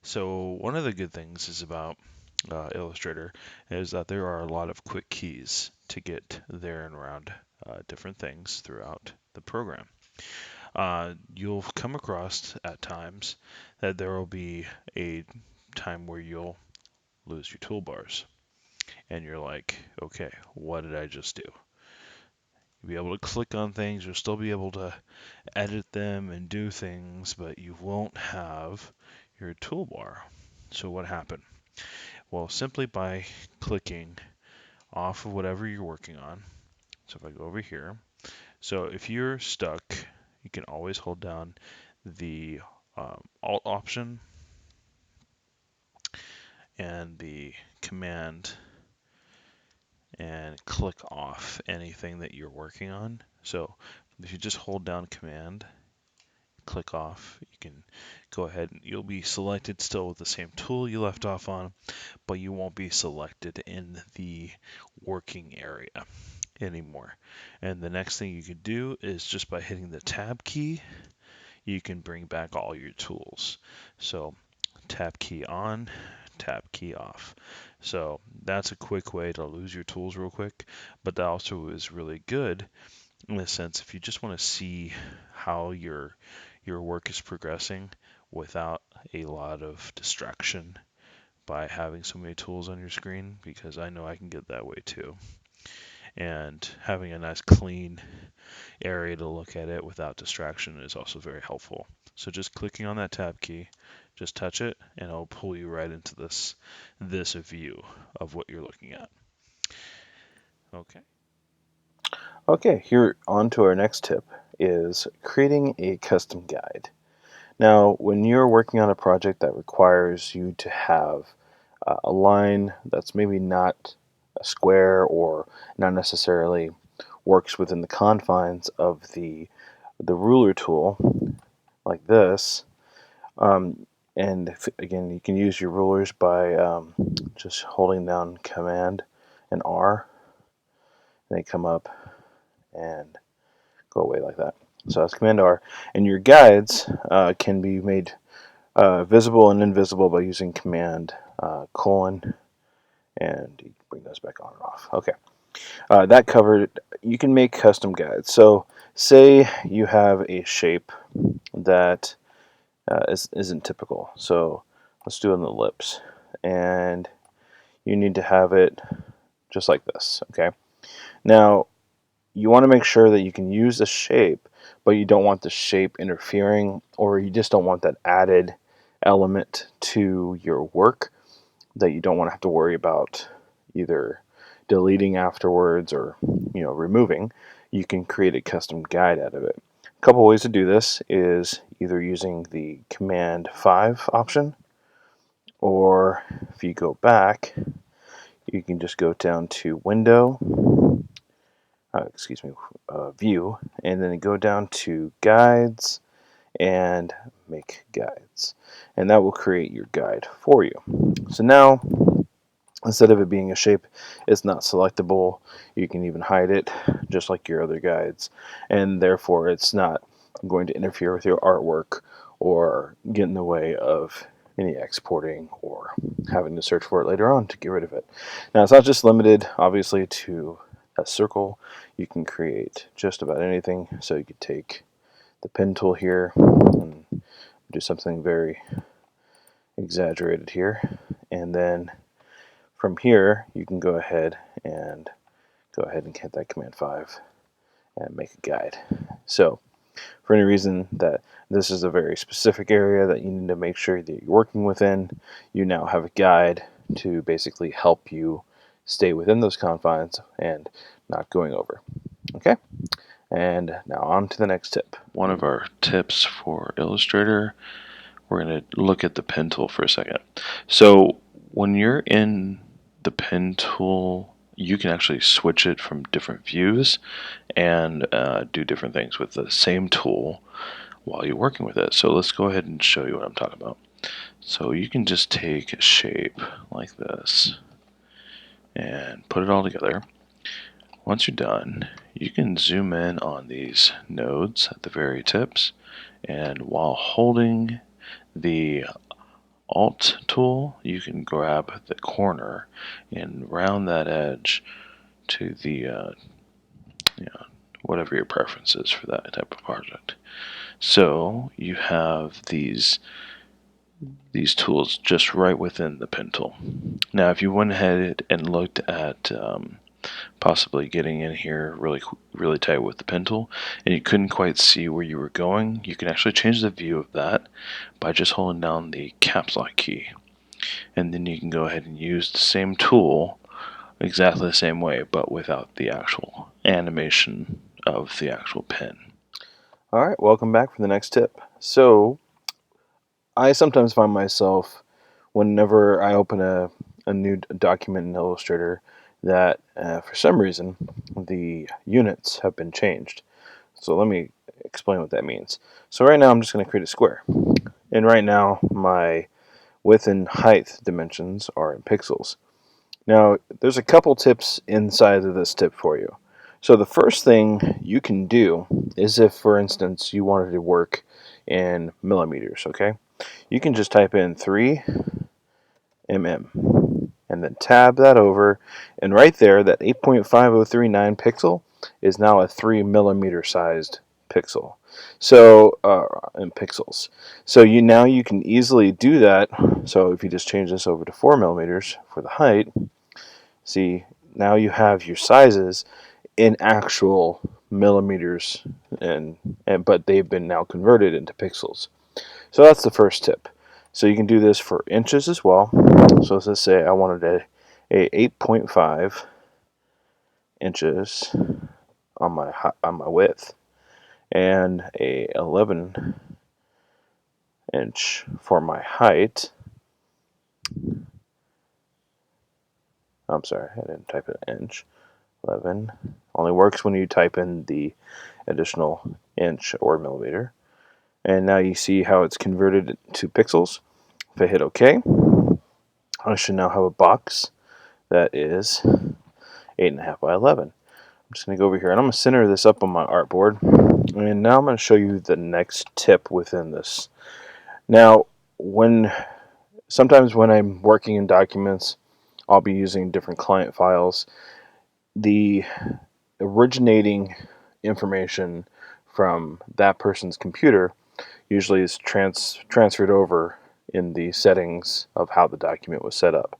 So one of the good things is about Illustrator is that there are a lot of quick keys to get there and around different things throughout the program. You'll come across at times that there will be a time where you'll lose your toolbars and you're like, okay, what did I just do? You'll be able to click on things, you'll still be able to edit them and do things, but you won't have your toolbar. So what happened? Well, simply by clicking off of whatever you're working on. So if I go over here, so if you're stuck, you can always hold down the Alt option and the Command and click off anything that you're working on. So if you just hold down Command, click off, you can go ahead and you'll be selected still with the same tool you left off on, but you won't be selected in the working area anymore. And the next thing you can do is just by hitting the Tab key, you can bring back all your tools. So Tab key on, Tab key off. So that's a quick way to lose your tools real quick, but that also is really good in the sense if you just want to see how your work is progressing without a lot of distraction by having so many tools on your screen, because I know I can get that way too. And having a nice clean area to look at it without distraction is also very helpful. So just clicking on that tab key, just touch it and it'll pull you right into this view of what you're looking at. Okay. Okay, here on to our next tip is creating a custom guide. Now, when you're working on a project that requires you to have a line that's maybe not a square or not necessarily works within the confines of the ruler tool like this, and again, you can use your rulers by just holding down Command and R, and they come up and go away like that. So that's Command R, and your guides can be made visible and invisible by using Command colon, and you bring those back on and off. Okay, that covered. You can make custom guides. So say you have a shape that isn't typical. So let's do an ellipse, and you need to have it just like this. Okay. Now you want to make sure that you can use the shape, but you don't want the shape interfering, or you just don't want that added element to your work that you don't want to have to worry about either deleting afterwards or removing. You can create a custom guide out of it. A couple ways to do this is either using the Command 5 option, or if you go back, you can just go down to Window, View, and then go down to Guides and Make Guides. And that will create your guide for you. So now, instead of it being a shape, it's not selectable. You can even hide it, just like your other guides. And therefore, it's not going to interfere with your artwork or get in the way of any exporting or having to search for it later on to get rid of it. Now, it's not just limited, obviously, to a circle. You can create just about anything. So you could take the pen tool here and do something very exaggerated here, and then from here you can go ahead and hit that Command 5 and make a guide. So for any reason that this is a very specific area that you need to make sure that you're working within, you now have a guide to basically help you stay within those confines and not going over. Okay, and now on to the next tip. One of our tips for Illustrator, we're going to look at the pen tool for a second. So when you're in the pen tool, you can actually switch it from different views and do different things with the same tool while you're working with it. So let's go ahead and show you what I'm talking about. So you can just take a shape like this and put it all together. once you're done, you can zoom in on these nodes at the very tips, and while holding the Alt tool, you can grab the corner and round that edge to the whatever your preference is for that type of project. So you have these tools just right within the pen tool. Now, if you went ahead and looked at possibly getting in here really tight with the pen tool and you couldn't quite see where you were going, you can actually change the view of that by just holding down the caps lock key. And then you can go ahead and use the same tool exactly the same way, but without the actual animation of the actual pen. All right, welcome back for the next tip. So I sometimes find myself, whenever I open a new document in Illustrator, that for some reason the units have been changed. So let me explain what that means. So right now I'm just going to create a square. And right now my width and height dimensions are in pixels. Now there's a couple tips inside of this tip for you. So the first thing you can do is, if for instance you wanted to work in millimeters, okay? You can just type in 3 mm and then tab that over, and right there, that 8.5039 pixel is now a 3 millimeter sized pixel. So in pixels. So you can easily do that. So if you just change this over to 4 millimeters for the height, see, now you have your sizes in actual millimeters, but they've been now converted into pixels. So that's the first tip. So you can do this for inches as well. So let's say I wanted a 8.5 inches on my width and a 11 inch for my height. I'm sorry, I didn't type an inch. 11 only works when you type in the additional inch or millimeter. And now you see how it's converted to pixels. If I hit OK, I should now have a box that is 8.5 by 11. I'm just going to go over here and I'm going to center this up on my artboard. And now I'm going to show you the next tip within this. Now, sometimes when I'm working in documents, I'll be using different client files. The originating information from that person's computer usually is transferred over in the settings of how the document was set up.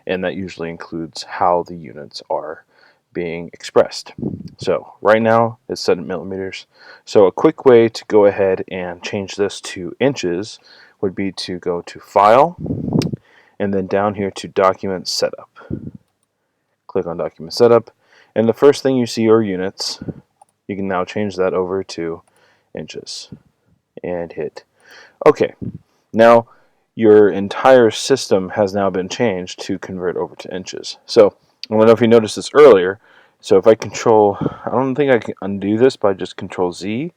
And that usually includes how the units are being expressed. So right now it's set in millimeters. So a quick way to go ahead and change this to inches would be to go to File and then down here to Document Setup. Click on Document Setup, and the first thing you see are units. You can now change that over to inches and hit OK. Now your entire system has now been changed to convert over to inches. So I don't know if you noticed this earlier. So if I I don't think I can undo this by just Control Z.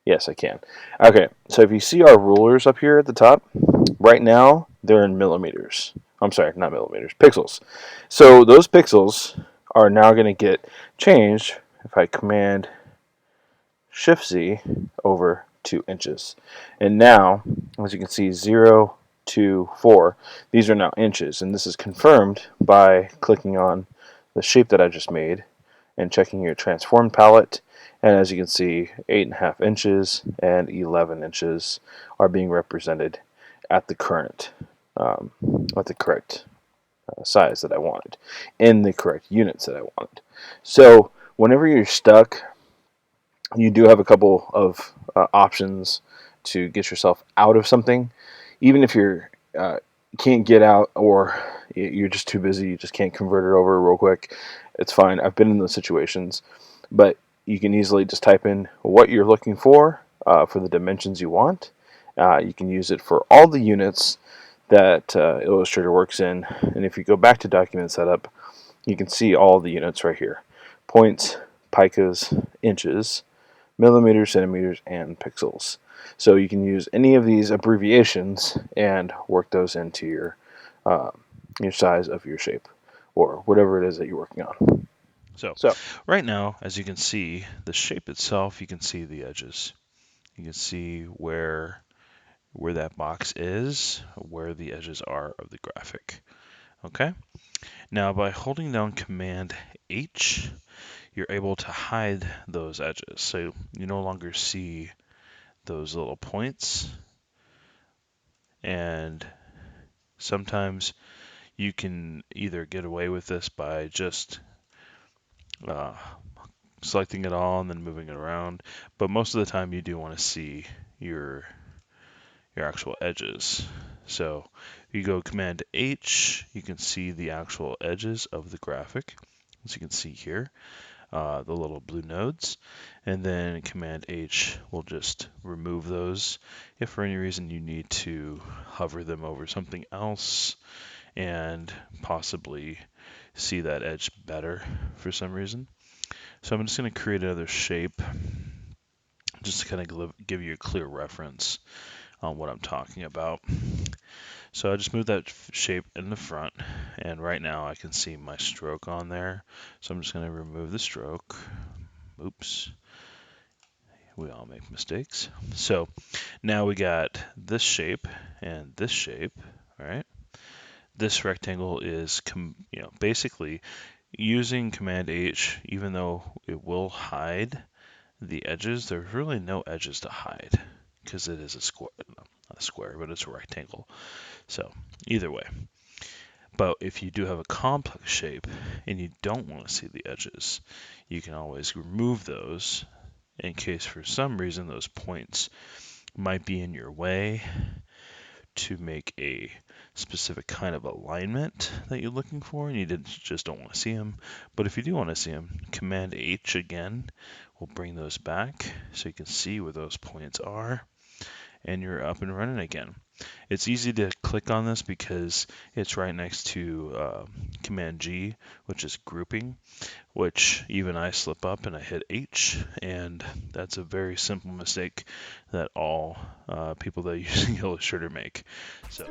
Yes, I can. Okay, so if you see our rulers up here at the top, right now they're in millimeters. I'm sorry, not millimeters, pixels. So those pixels are now going to get changed if I Command Shift Z over to inches. And now, as you can see, 0, 2, 4, these are now inches. And this is confirmed by clicking on the shape that I just made and checking your transform palette. And as you can see, 8.5 inches and 11 inches are being represented at the correct size that I wanted, in the correct units that I wanted. So whenever you're stuck, you do have a couple of options to get yourself out of something. Even if you're can't get out, or you're just too busy, you just can't convert it over real quick, it's fine. I've been in those situations, but you can easily just type in what you're looking for the dimensions you want. You can use it for all the units that Illustrator works in, and if you go back to document setup, you can see all the units right here: points, picas, inches, millimeters, centimeters, and pixels. So you can use any of these abbreviations and work those into your size of your shape, or whatever it is that you're working on. So So, right now, as you can see, the shape itself, you can see the edges. You can see where that box is, where the edges are of the graphic. Okay? Now by holding down Command H, you're able to hide those edges. So you no longer see those little points. And sometimes you can either get away with this by just uh, selecting it all and then moving it around. But most of the time you do want to see your actual edges. So you go Command H, you can see the actual edges of the graphic, as you can see here, the little blue nodes. And then Command H will just remove those if for any reason you need to hover them over something else and possibly see that edge better for some reason. So I'm just going to create another shape just to kind of give you a clear reference on what I'm talking about. So I just moved that shape in the front, and right now I can see my stroke on there. So I'm just going to remove the stroke. Oops, we all make mistakes. So now we got this shape and this shape, all right? This rectangle is, basically using Command H, even though it will hide the edges, there's really no edges to hide because it is a square, not a square, but it's a rectangle. So either way. But if you do have a complex shape and you don't want to see the edges, you can always remove those in case for some reason those points might be in your way to make a specific kind of alignment that you're looking for and you just don't want to see them. But if you do want to see them, Command H again will bring those back so you can see where those points are and you're up and running again. It's easy to click on this because it's right next to Command G, which is grouping, which even I slip up and I hit H, and that's a very simple mistake that all people that are using Illustrator make. So.